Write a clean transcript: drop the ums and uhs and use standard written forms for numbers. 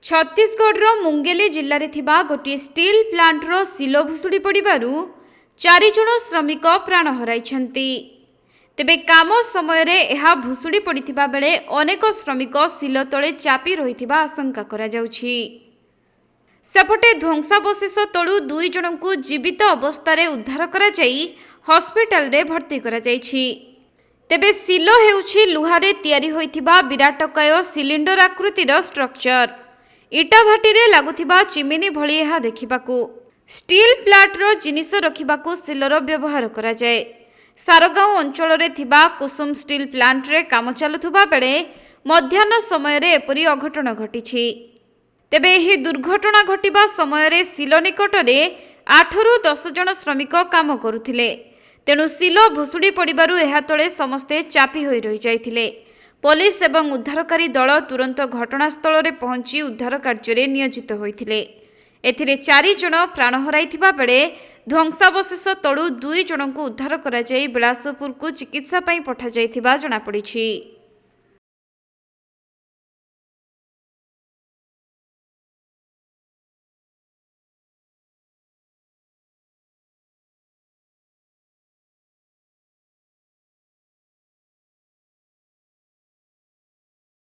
छत्तीसगढ़ मुंगेली जिले में गोटे स्टील प्लांटर सिल भुशुड़ी पड़ू 4 जन श्रमिक प्राण हराई। तेबे काम समय यह भुशुड़ी पड़ा बेले अनेक श्रमिक सिल तले चापी रही आशंका करा जाउछि। सेपटे ध्वंसावशेष तलू 2 जन को जीवित अवस्था उद्धार करा जाई हॉस्पिटल रे भर्ती करा जाइछि। तेबे सिल हेउछि लुहारे तैयारी होइथिबा विराटकाय सिलिंडर आकृतिर स्ट्रक्चर। इटा भाटी लगुथिबा चिमिनी भली यह देखिबाकू। स्टील प्लांटर जिनिस रखिबाकू सिलर व्यवहार करा जाए। सारगांव अंचल रे थिबा कुसुम स्टील प्लांट रे काम चलुथुबा बेले मध्याह्न समय रे एपरि अघटन घटिछि। तेबे एही दुर्घटना घटिबा समय रे सिल निकट रे 8 रु 10 जन श्रमिक काम करुथिले। तेणु सिल भुशुड़ी पड़िबारु एहा तळे समस्ते चापी होई रहि जाइथिले। पुलिस एवं उद्धारकारी दल तुरंत घटनास्थल रे पहुंची उद्धार कार्य नियोजित होइथिले। एथिरे 4 जन प्राण हराइथिबा बेले ध्वंसावशेष तळू 2 जन को उद्धार करा जाई बिलासपुर को चिकित्सा पई पठा जाइथिबा जणा पड़िछि।